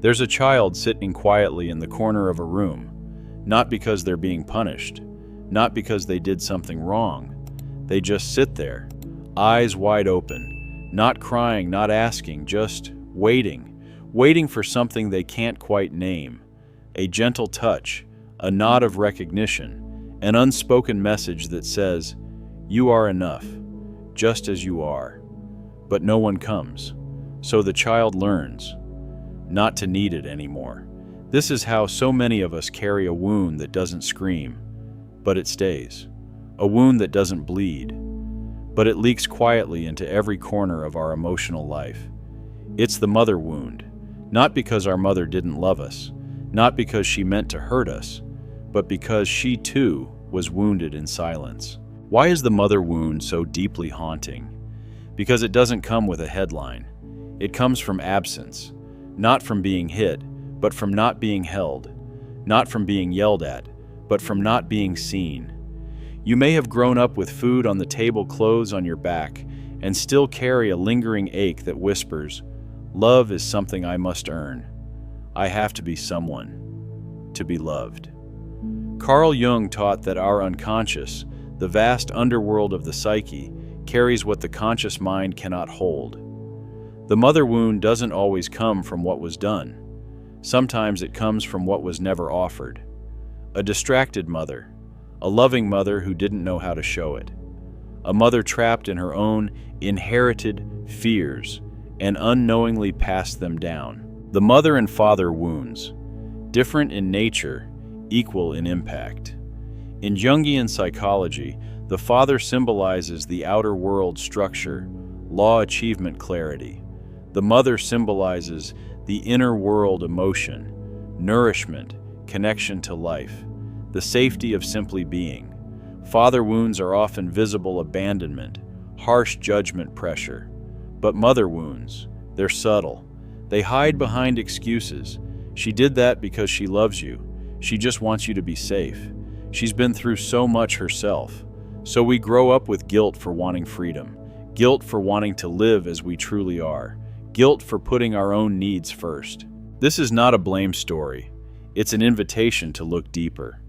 There's a child sitting quietly in the corner of a room, not because they're being punished, not because they did something wrong. They just sit there, eyes wide open, not crying, not asking, just waiting for something they can't quite name. A gentle touch, a nod of recognition, an unspoken message that says, "You are enough, just as you are." But no one comes, so the child learns not to need it anymore. This is how so many of us carry a wound that doesn't scream, but it stays. A wound that doesn't bleed, but it leaks quietly into every corner of our emotional life. It's the mother wound, not because our mother didn't love us, not because she meant to hurt us, but because she too was wounded in silence. Why is the mother wound so deeply haunting? Because it doesn't come with a headline. It comes from absence, not from being hit, but from not being held, not from being yelled at, but from not being seen. You may have grown up with food on the table, clothes on your back, and still carry a lingering ache that whispers, "Love is something I must earn. I have to be someone to be loved." Carl Jung taught that our unconscious, the vast underworld of the psyche, carries what the conscious mind cannot hold. The mother wound doesn't always come from what was done. Sometimes it comes from what was never offered. A distracted mother, a loving mother who didn't know how to show it. A mother trapped in her own inherited fears and unknowingly passed them down. The mother and father wounds, different in nature, equal in impact. In Jungian psychology, the father symbolizes the outer world structure, law, achievement, clarity. The mother symbolizes the inner world emotion, nourishment, connection to life, the safety of simply being. Father wounds are often visible abandonment, harsh judgment, pressure. But mother wounds, they're subtle. They hide behind excuses. She did that because she loves you. She just wants you to be safe. She's been through so much herself. So we grow up with guilt for wanting freedom, guilt for wanting to live as we truly are, guilt for putting our own needs first. This is not a blame story. It's an invitation to look deeper.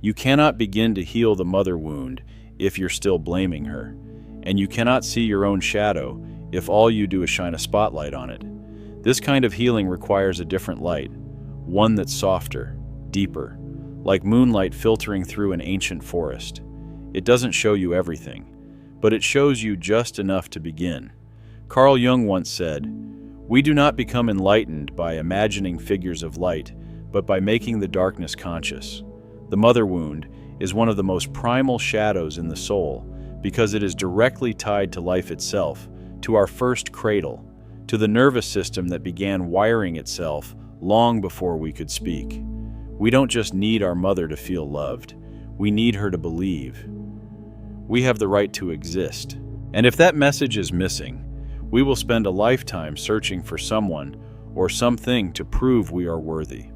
You cannot begin to heal the mother wound if you're still blaming her, and you cannot see your own shadow if all you do is shine a spotlight on it. This kind of healing requires a different light, one that's softer, deeper, like moonlight filtering through an ancient forest. It doesn't show you everything, but it shows you just enough to begin. Carl Jung once said, "We do not become enlightened by imagining figures of light, but by making the darkness conscious." The mother wound is one of the most primal shadows in the soul because it is directly tied to life itself, to our first cradle, to the nervous system that began wiring itself long before we could speak. We don't just need our mother to feel loved, we need her to believe. We have the right to exist. And if that message is missing, we will spend a lifetime searching for someone or something to prove we are worthy.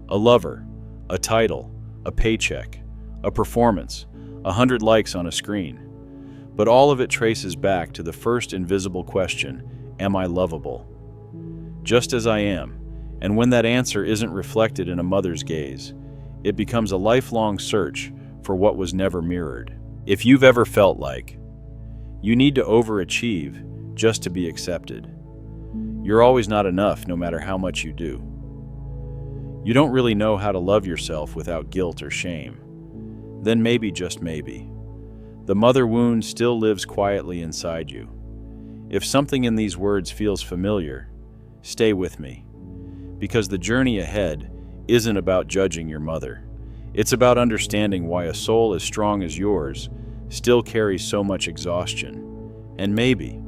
A lover, a title, a paycheck, a performance, 100 likes on a screen. But all of it traces back to the first invisible question, am I lovable? Just as I am, and when that answer isn't reflected in a mother's gaze, it becomes a lifelong search for what was never mirrored. If you've ever felt like you need to overachieve just to be accepted, you're always not enough no matter how much you do. You don't really know how to love yourself without guilt or shame. Then maybe, just maybe, the mother wound still lives quietly inside you. If something in these words feels familiar, stay with me, because the journey ahead isn't about judging your mother. It's about understanding why a soul as strong as yours still carries so much exhaustion. And maybe,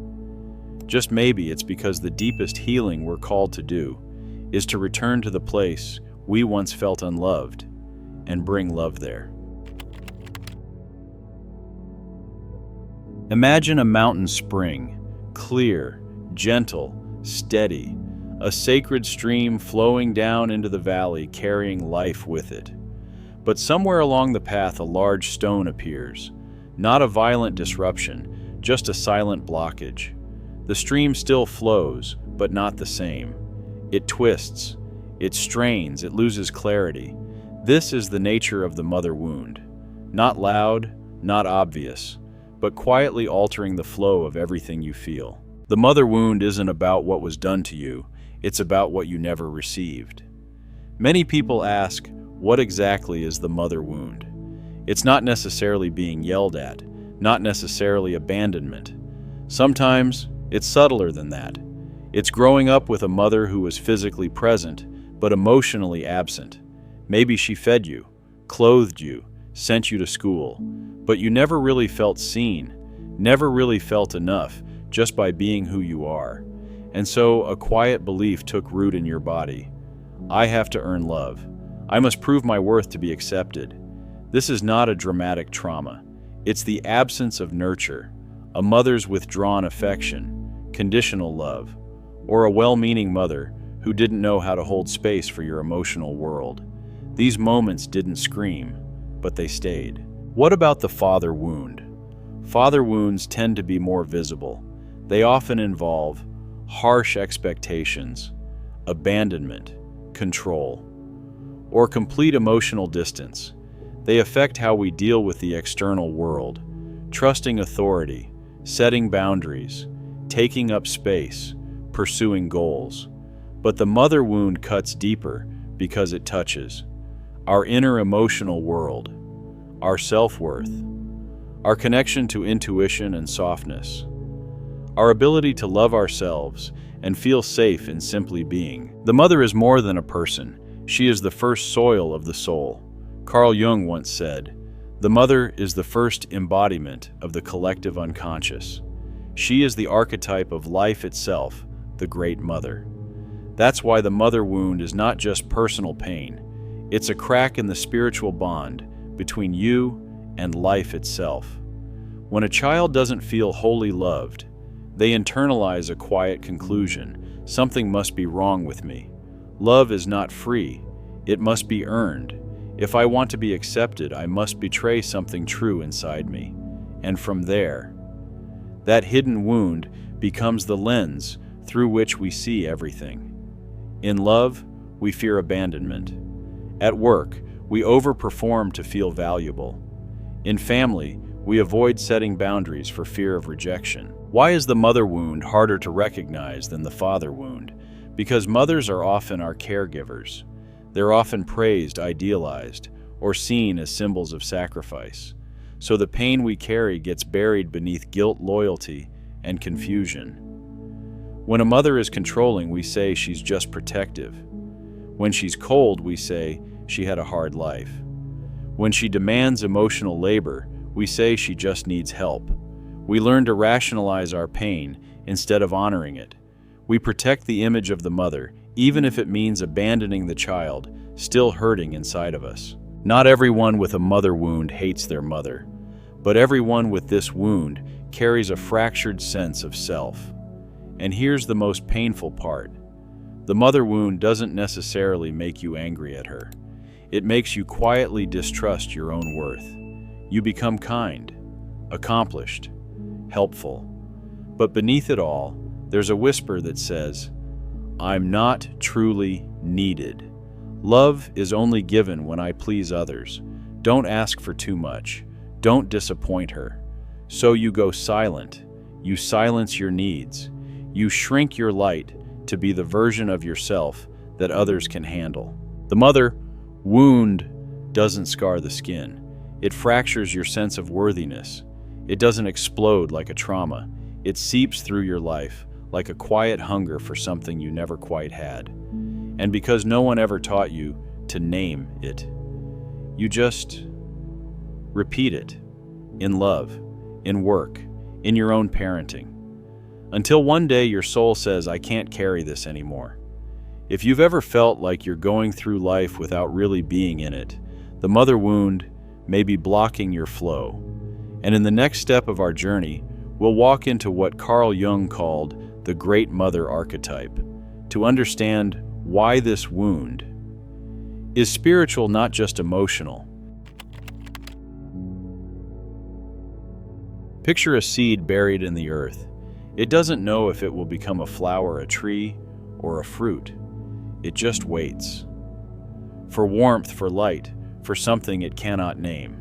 just maybe, it's because the deepest healing we're called to do is to return to the place we once felt unloved and bring love there. Imagine a mountain spring, clear, gentle, steady, a sacred stream flowing down into the valley carrying life with it. But somewhere along the path a large stone appears, not a violent disruption, just a silent blockage. The stream still flows, but not the same. It twists, It strains, it loses clarity. This is the nature of the mother wound. Not loud, not obvious, but quietly altering the flow of everything you feel. The mother wound isn't about what was done to you, it's about what you never received. Many people ask, what exactly is the mother wound? It's not necessarily being yelled at, not necessarily abandonment. Sometimes it's subtler than that. It's growing up with a mother who was physically present, but emotionally absent. Maybe she fed you, clothed you, sent you to school, but you never really felt seen, never really felt enough just by being who you are. And so a quiet belief took root in your body. I have to earn love. I must prove my worth to be accepted. This is not a dramatic trauma. It's the absence of nurture, a mother's withdrawn affection, conditional love, or a well-meaning mother who didn't know how to hold space for your emotional world. These moments didn't scream, but they stayed. What about the father wound? Father wounds tend to be more visible. They often involve harsh expectations, abandonment, control, or complete emotional distance. They affect how we deal with the external world, trusting authority, setting boundaries, taking up space, pursuing goals. But the mother wound cuts deeper because it touches our inner emotional world, our self-worth, our connection to intuition and softness, our ability to love ourselves and feel safe in simply being. The mother is more than a person. She is the first soil of the soul. Carl Jung once said, "The mother is the first embodiment of the collective unconscious. She is the archetype of life itself, the Great Mother." That's why the mother wound is not just personal pain. It's a crack in the spiritual bond between you and life itself. When a child doesn't feel wholly loved, they internalize a quiet conclusion: something must be wrong with me. Love is not free. It must be earned. If I want to be accepted, I must betray something true inside me. And from there, that hidden wound becomes the lens through which we see everything. In love, we fear abandonment. At work, we overperform to feel valuable. In family, we avoid setting boundaries for fear of rejection. Why is the mother wound harder to recognize than the father wound? Because mothers are often our caregivers. They're often praised, idealized, or seen as symbols of sacrifice. So the pain we carry gets buried beneath guilt, loyalty, and confusion. When a mother is controlling, we say she's just protective. When she's cold, we say she had a hard life. When she demands emotional labor, we say she just needs help. We learn to rationalize our pain instead of honoring it. We protect the image of the mother, even if it means abandoning the child, still hurting inside of us. Not everyone with a mother wound hates their mother, but everyone with this wound carries a fractured sense of self. And here's the most painful part. The mother wound doesn't necessarily make you angry at her. It makes you quietly distrust your own worth. You become kind, accomplished, helpful. But beneath it all, there's a whisper that says, "I'm not truly needed. Love is only given when I please others. Don't ask for too much. Don't disappoint her." So you go silent. You silence your needs. You shrink your light to be the version of yourself that others can handle. The mother wound doesn't scar the skin. It fractures your sense of worthiness. It doesn't explode like a trauma. It seeps through your life like a quiet hunger for something you never quite had. And because no one ever taught you to name it, you just repeat it in love, in work, in your own parenting. Until one day your soul says, "I can't carry this anymore." If you've ever felt like you're going through life without really being in it, the mother wound may be blocking your flow. And in the next step of our journey, we'll walk into what Carl Jung called the Great Mother archetype, to understand why this wound is spiritual, not just emotional. Picture a seed buried in the earth. It doesn't know if it will become a flower, a tree, or a fruit. It just waits. For warmth, for light, for something it cannot name.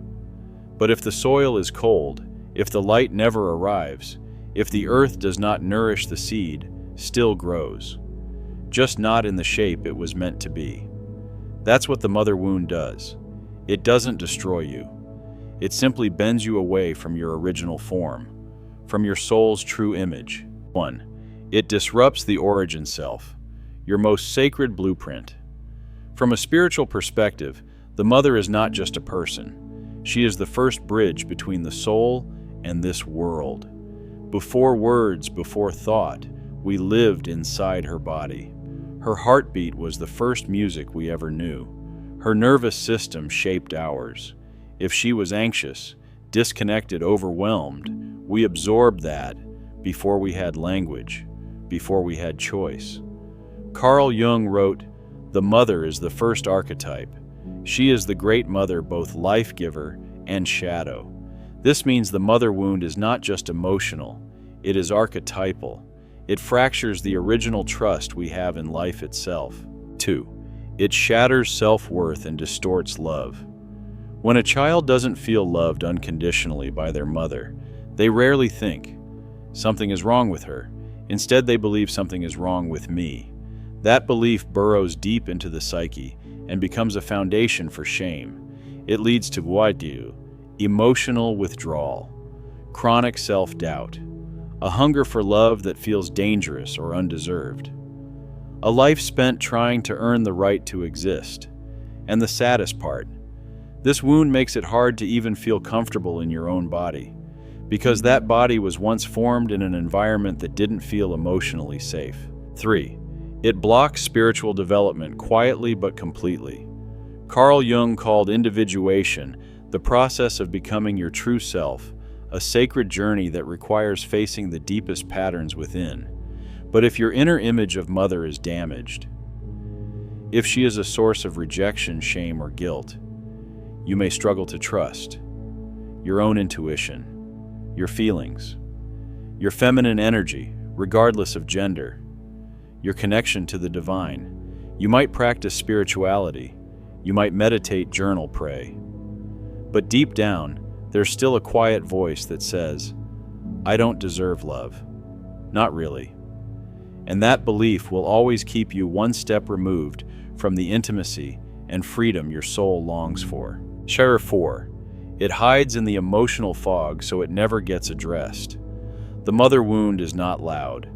But if the soil is cold, if the light never arrives, if the earth does not nourish the seed, still grows. Just not in the shape it was meant to be. That's what the mother wound does. It doesn't destroy you. It simply bends you away from your original form, from your soul's true image. 1. It disrupts the origin self, your most sacred blueprint. From a spiritual perspective, the mother is not just a person. She is the first bridge between the soul and this world. Before words, before thought, we lived inside her body. Her heartbeat was the first music we ever knew. Her nervous system shaped ours. If she was anxious, disconnected, overwhelmed, we absorbed that before we had language, before we had choice. Carl Jung wrote, "The mother is the first archetype. She is the great mother, both life-giver and shadow." This means the mother wound is not just emotional, it is archetypal. It fractures the original trust we have in life itself. 2. It shatters self-worth and distorts love. When a child doesn't feel loved unconditionally by their mother, they rarely think, something is wrong with her. Instead, they believe something is wrong with me. That belief burrows deep into the psyche and becomes a foundation for shame. It leads to emotional withdrawal, chronic self-doubt, a hunger for love that feels dangerous or undeserved, a life spent trying to earn the right to exist. And the saddest part, this wound makes it hard to even feel comfortable in your own body, because that body was once formed in an environment that didn't feel emotionally safe. 3. It blocks spiritual development quietly but completely. Carl Jung called individuation the process of becoming your true self, a sacred journey that requires facing the deepest patterns within. But if your inner image of mother is damaged, if she is a source of rejection, shame, or guilt, you may struggle to trust your own intuition, your feelings, your feminine energy, regardless of gender, your connection to the divine. You might practice spirituality, you might meditate, journal, pray. But deep down, there's still a quiet voice that says, I don't deserve love. Not really. And that belief will always keep you one step removed from the intimacy and freedom your soul longs for. 4. It hides in the emotional fog so it never gets addressed. The mother wound is not loud.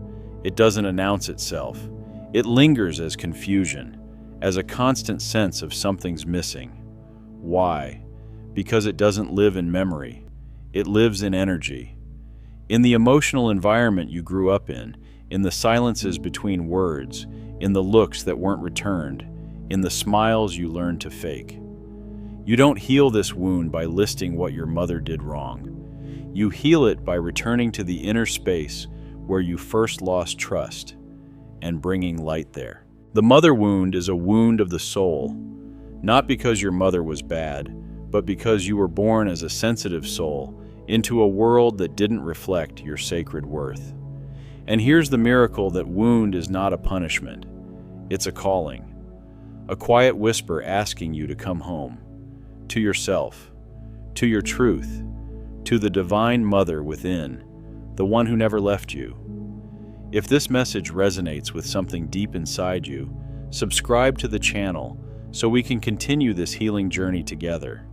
It doesn't announce itself. It lingers as confusion, as a constant sense of something's missing. Why? Because it doesn't live in memory. It lives in energy. In the emotional environment you grew up in the silences between words, in the looks that weren't returned, in the smiles you learned to fake. You don't heal this wound by listing what your mother did wrong. You heal it by returning to the inner space where you first lost trust and bringing light there. The mother wound is a wound of the soul, not because your mother was bad, but because you were born as a sensitive soul into a world that didn't reflect your sacred worth. And here's the miracle: that wound is not a punishment. It's a calling, a quiet whisper asking you to come home, to yourself, to your truth, to the divine mother within, the one who never left you. If this message resonates with something deep inside you, subscribe to the channel so we can continue this healing journey together.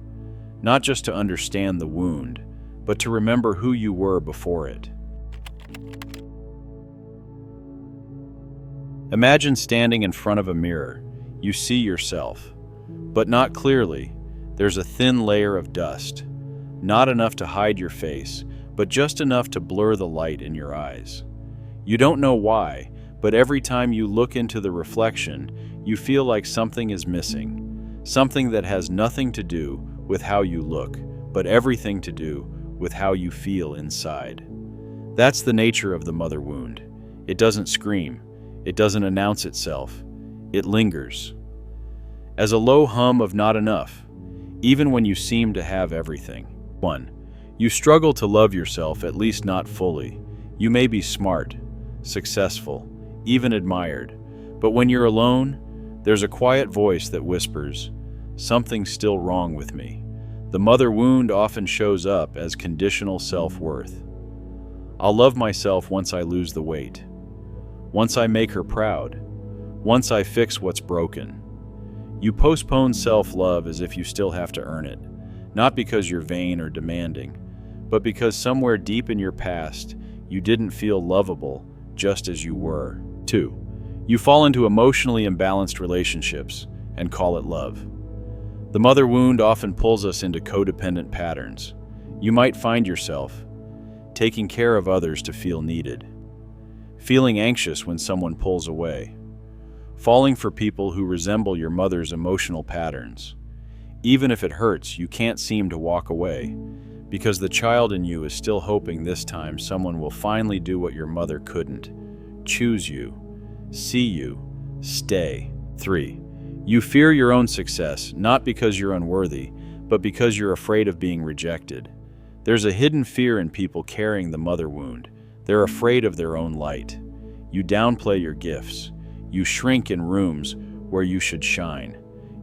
Not just to understand the wound, but to remember who you were before it. Imagine standing in front of a mirror. You see yourself, but not clearly. There's a thin layer of dust, not enough to hide your face, but just enough to blur the light in your eyes. You don't know why, but every time you look into the reflection, you feel like something is missing, something that has nothing to do with how you look, but everything to do with how you feel inside. That's the nature of the mother wound. It doesn't scream. It doesn't announce itself. It lingers as a low hum of not enough, even when you seem to have everything. 1. You struggle to love yourself, at least not fully. You may be smart, successful, even admired, but when you're alone, There's a quiet voice that whispers, "Something's still wrong with me." The mother wound often shows up as conditional self-worth. I'll love myself once I lose the weight. Once I make her proud. Once I fix what's broken. You postpone self-love as if you still have to earn it, not because you're vain or demanding, but because somewhere deep in your past, you didn't feel lovable just as you were. 2. You fall into emotionally imbalanced relationships and call it love. The mother wound often pulls us into codependent patterns. You might find yourself taking care of others to feel needed, feeling anxious when someone pulls away, falling for people who resemble your mother's emotional patterns. Even if it hurts, you can't seem to walk away, because the child in you is still hoping this time someone will finally do what your mother couldn't: choose you, see you, stay. 3. You fear your own success, not because you're unworthy, but because you're afraid of being rejected. There's a hidden fear in people carrying the mother wound. They're afraid of their own light. You downplay your gifts. You shrink in rooms where you should shine.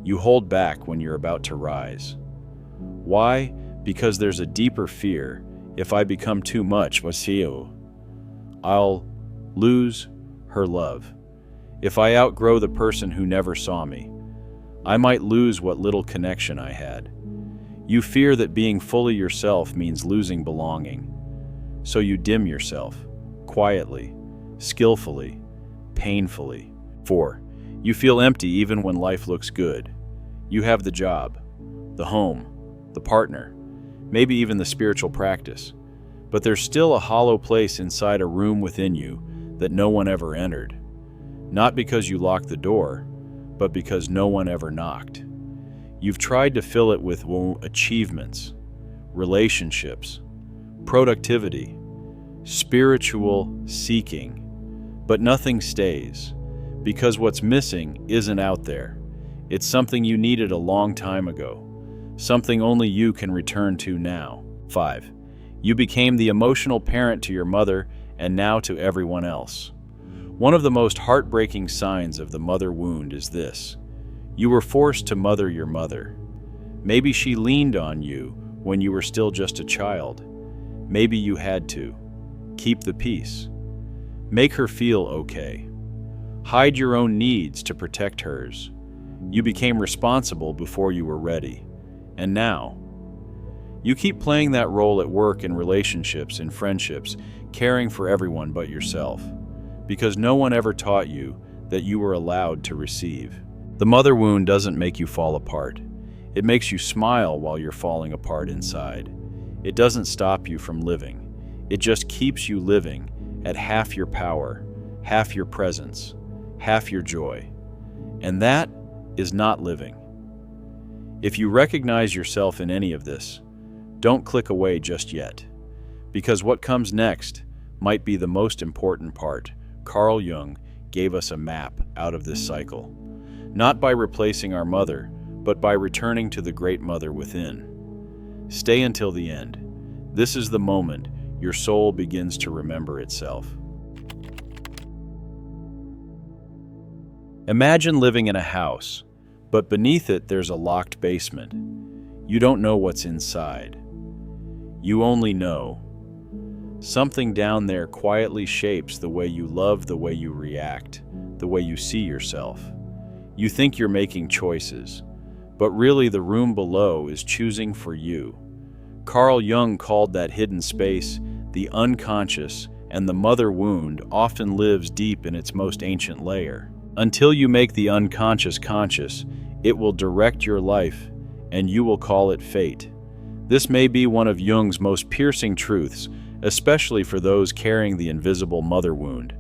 You hold back when you're about to rise. Why? Because there's a deeper fear. If I become too much, I'll lose her love. If I outgrow the person who never saw me, I might lose what little connection I had. You fear that being fully yourself means losing belonging. So you dim yourself, quietly, skillfully, painfully. 4. You feel empty even when life looks good. You have the job, the home, the partner, maybe even the spiritual practice. But there's still a hollow place inside a room within you that no one ever entered. Not because you locked the door, but because no one ever knocked. You've tried to fill it with achievements, relationships, productivity, spiritual seeking, but nothing stays, because what's missing isn't out there. It's something you needed a long time ago, something only you can return to now. 5. You became the emotional parent to your mother and now to everyone else. One of the most heartbreaking signs of the mother wound is this: you were forced to mother your mother. Maybe she leaned on you when you were still just a child. Maybe you had to. Keep the peace. Make her feel okay. Hide your own needs to protect hers. You became responsible before you were ready. And now, you keep playing that role at work, in relationships, in friendships, caring for everyone but yourself, because no one ever taught you that you were allowed to receive. The mother wound doesn't make you fall apart. It makes you smile while you're falling apart inside. It doesn't stop you from living. It just keeps you living at half your power, half your presence, half your joy. And that is not living. If you recognize yourself in any of this, don't click away just yet, because what comes next might be the most important part. Carl Jung gave us a map out of this cycle, not by replacing our mother, but by returning to the great mother within. Stay until the end. This is the moment your soul begins to remember itself. Imagine living in a house, but beneath it there's a locked basement. You don't know what's inside. You only know something down there quietly shapes the way you love, the way you react, the way you see yourself. You think you're making choices, but really the room below is choosing for you. Carl Jung called that hidden space the unconscious, and the mother wound often lives deep in its most ancient layer. Until you make the unconscious conscious, it will direct your life, and you will call it fate. This may be one of Jung's most piercing truths, especially for those carrying the invisible mother wound,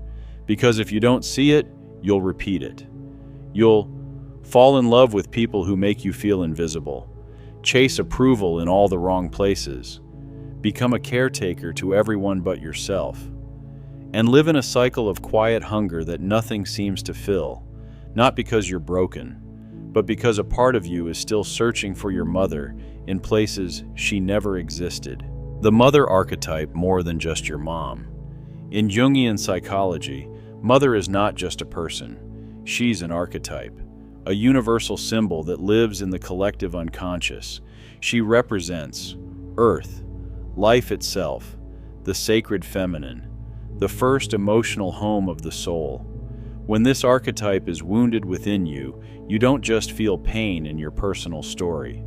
because if you don't see it, you'll repeat it. You'll fall in love with people who make you feel invisible, chase approval in all the wrong places, become a caretaker to everyone but yourself, and live in a cycle of quiet hunger that nothing seems to fill, not because you're broken, but because a part of you is still searching for your mother in places she never existed. The mother archetype more than just your mom. In Jungian psychology, mother is not just a person. She's an archetype, a universal symbol that lives in the collective unconscious. She represents Earth, life itself, the sacred feminine, the first emotional home of the soul. When this archetype is wounded within you, you don't just feel pain in your personal story.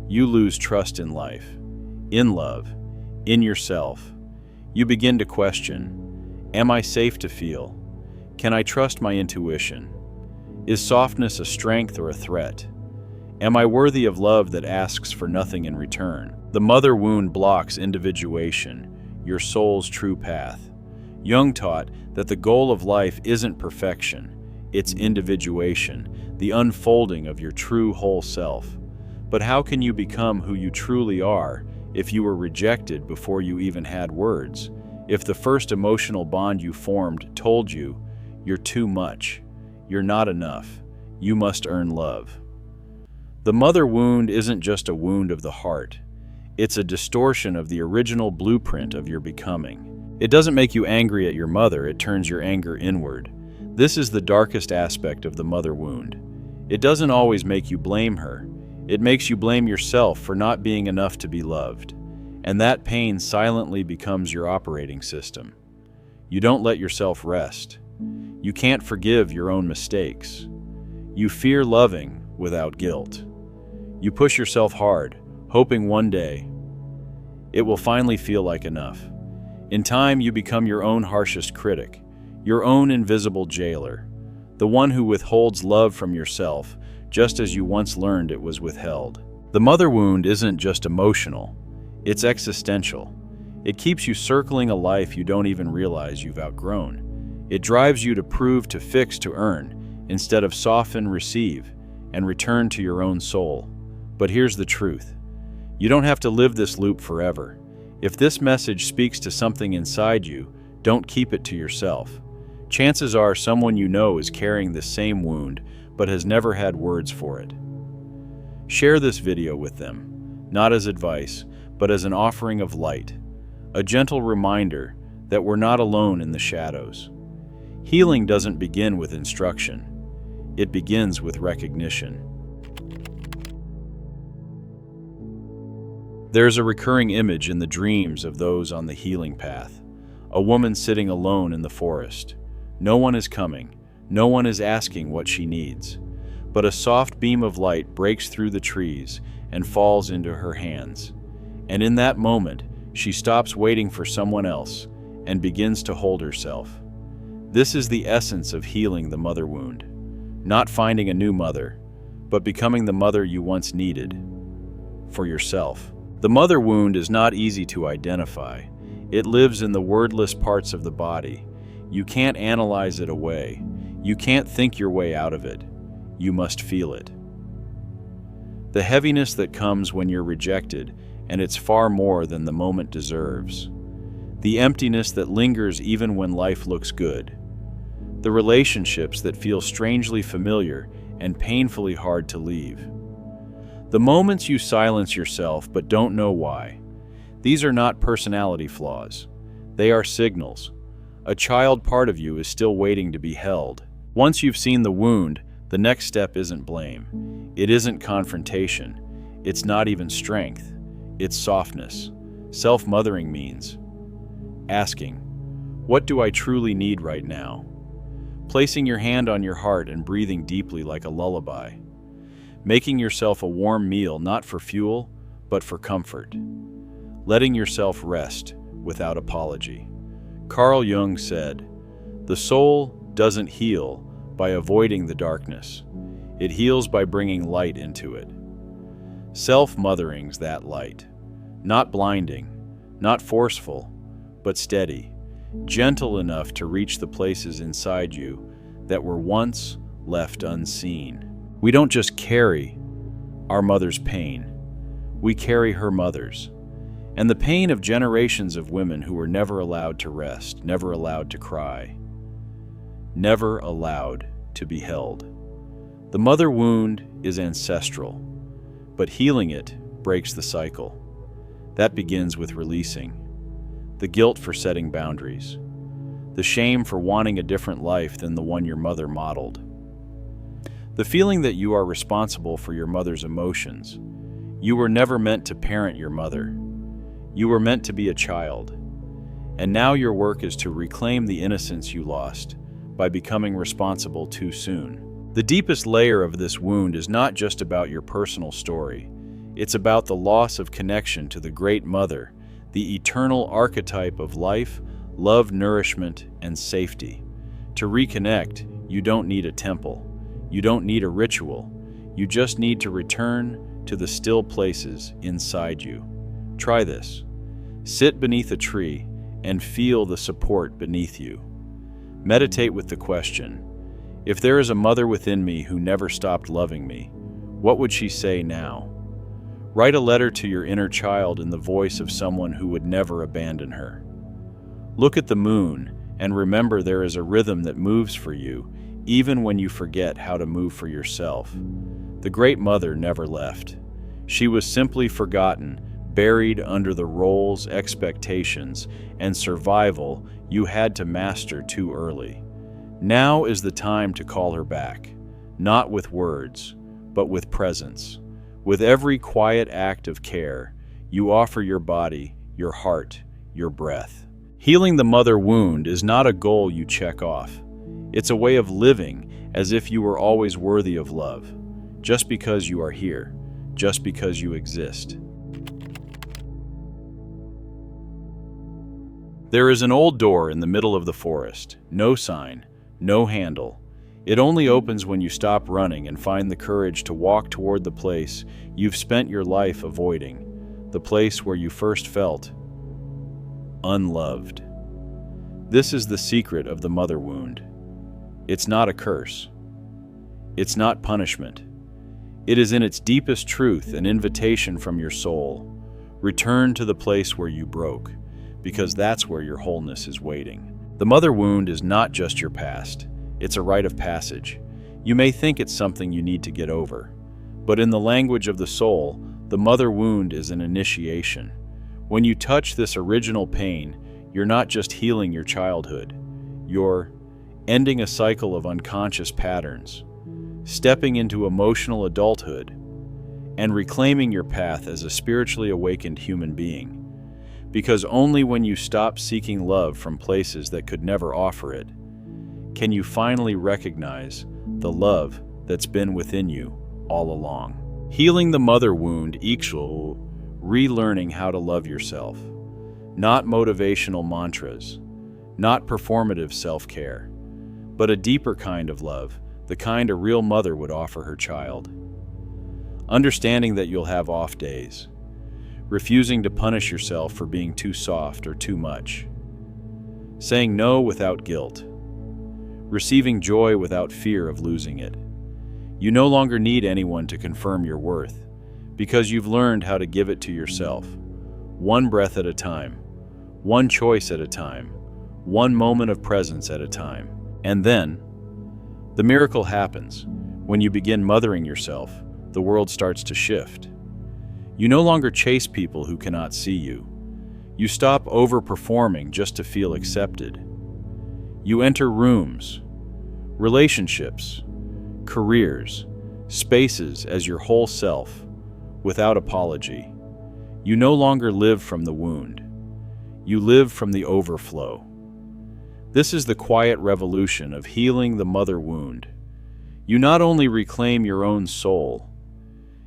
You lose trust in life, in love, in yourself. You begin to question, am I safe to feel? Can I trust my intuition? Is softness a strength or a threat? Am I worthy of love that asks for nothing in return? The mother wound blocks individuation, your soul's true path. Jung taught that the goal of life isn't perfection, it's individuation, the unfolding of your true whole self. But how can you become who you truly are if you were rejected before you even had words? If the first emotional bond you formed told you, you're too much, you're not enough, you must earn love. The mother wound isn't just a wound of the heart. It's a distortion of the original blueprint of your becoming. It doesn't make you angry at your mother, it turns your anger inward. This is the darkest aspect of the mother wound. It doesn't always make you blame her. It makes you blame yourself for not being enough to be loved. And that pain silently becomes your operating system. You don't let yourself rest. You can't forgive your own mistakes. You fear loving without guilt. You push yourself hard, hoping one day it will finally feel like enough. In time, you become your own harshest critic, your own invisible jailer, the one who withholds love from yourself, just as you once learned it was withheld. The mother wound isn't just emotional, it's existential. It keeps you circling a life you don't even realize you've outgrown. It drives you to prove, to fix, to earn, instead of soften, receive, and return to your own soul. But here's the truth. You don't have to live this loop forever. If this message speaks to something inside you, don't keep it to yourself. Chances are someone you know is carrying the same wound, but has never had words for it. Share this video with them, not as advice, but as an offering of light, a gentle reminder that we're not alone in the shadows. Healing doesn't begin with instruction. It begins with recognition. There's a recurring image in the dreams of those on the healing path. A woman sitting alone in the forest. No one is coming. No one is asking what she needs. But a soft beam of light breaks through the trees and falls into her hands. And in that moment, she stops waiting for someone else and begins to hold herself. This is the essence of healing the mother wound. Not finding a new mother, but becoming the mother you once needed for yourself. The mother wound is not easy to identify. It lives in the wordless parts of the body. You can't analyze it away. You can't think your way out of it. You must feel it. The heaviness that comes when you're rejected, and it's far more than the moment deserves. The emptiness that lingers even when life looks good. The relationships that feel strangely familiar and painfully hard to leave. The moments you silence yourself but don't know why. These are not personality flaws. They are signals. A child part of you is still waiting to be held. Once you've seen the wound, the next step isn't blame. It isn't confrontation. It's not even strength. It's softness. Self-mothering means asking, what do I truly need right now? Placing your hand on your heart and breathing deeply like a lullaby. Making yourself a warm meal not for fuel, but for comfort. Letting yourself rest without apology. Carl Jung said, "The soul doesn't heal by avoiding the darkness. It heals by bringing light into it." Self-mothering's that light. Not blinding, not forceful, but steady, gentle enough to reach the places inside you that were once left unseen. We don't just carry our mother's pain, we carry her mother's. And the pain of generations of women who were never allowed to rest, never allowed to cry, never allowed to be held. The mother wound is ancestral, but healing it breaks the cycle. That begins with releasing. The guilt for setting boundaries. The shame for wanting a different life than the one your mother modeled. The feeling that you are responsible for your mother's emotions. You were never meant to parent your mother. You were meant to be a child. And now your work is to reclaim the innocence you lost by becoming responsible too soon. The deepest layer of this wound is not just about your personal story. It's about the loss of connection to the Great Mother, the eternal archetype of life, love, nourishment, and safety. To reconnect, you don't need a temple. You don't need a ritual. You just need to return to the still places inside you. Try this. Sit beneath a tree and feel the support beneath you. Meditate with the question, if there is a mother within me who never stopped loving me, what would she say now? Write a letter to your inner child in the voice of someone who would never abandon her. Look at the moon and remember there is a rhythm that moves for you, even when you forget how to move for yourself. The Great Mother never left. She was simply forgotten, buried under the roles, expectations, and survival you had to master too early. Now is the time to call her back, not with words, but with presence. With every quiet act of care, you offer your body, your heart, your breath. Healing the mother wound is not a goal you check off. It's a way of living as if you were always worthy of love, just because you are here, just because you exist. There is an old door in the middle of the forest, no sign, no handle. It only opens when you stop running and find the courage to walk toward the place you've spent your life avoiding, the place where you first felt unloved. This is the secret of the mother wound. It's not a curse. It's not punishment. It is in its deepest truth an invitation from your soul. Return to the place where you broke, because that's where your wholeness is waiting. The mother wound is not just your past. It's a rite of passage. You may think it's something you need to get over, but in the language of the soul, the mother wound is an initiation. When you touch this original pain, you're not just healing your childhood. You're ending a cycle of unconscious patterns, stepping into emotional adulthood, and reclaiming your path as a spiritually awakened human being. Because only when you stop seeking love from places that could never offer it, can you finally recognize the love that's been within you all along. Healing the mother wound equals relearning how to love yourself. Not motivational mantras, not performative self-care, but a deeper kind of love, the kind a real mother would offer her child. Understanding that you'll have off days, refusing to punish yourself for being too soft or too much, saying no without guilt, receiving joy without fear of losing it. You no longer need anyone to confirm your worth, because you've learned how to give it to yourself, one breath at a time, one choice at a time, one moment of presence at a time. And then, the miracle happens. When you begin mothering yourself, the world starts to shift. You no longer chase people who cannot see you. You stop overperforming just to feel accepted. You enter rooms, relationships, careers, spaces as your whole self, without apology. You no longer live from the wound. You live from the overflow. This is the quiet revolution of healing the mother wound. You not only reclaim your own soul,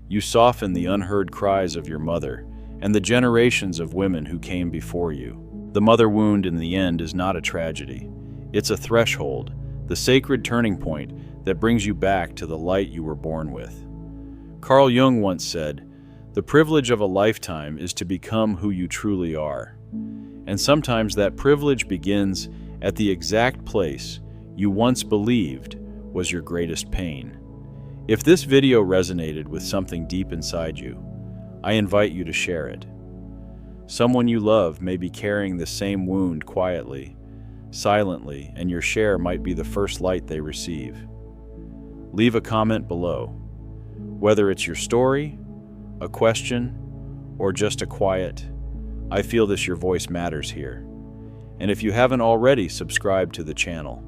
you soften the unheard cries of your mother and the generations of women who came before you. The mother wound in the end is not a tragedy. It's a threshold, the sacred turning point that brings you back to the light you were born with. Carl Jung once said, "The privilege of a lifetime is to become who you truly are." And sometimes that privilege begins at the exact place you once believed was your greatest pain. If this video resonated with something deep inside you, I invite you to share it. Someone you love may be carrying the same wound quietly, silently, and your share might be the first light they receive. Leave a comment below. Whether it's your story, a question, or just a quiet, "I feel your voice matters here." And if you haven't already subscribed to the channel,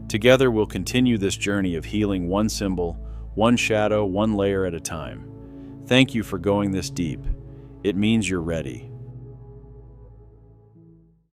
Together we'll continue this journey of healing one symbol, one shadow, one layer at a time. Thank you for going this deep. It means you're ready.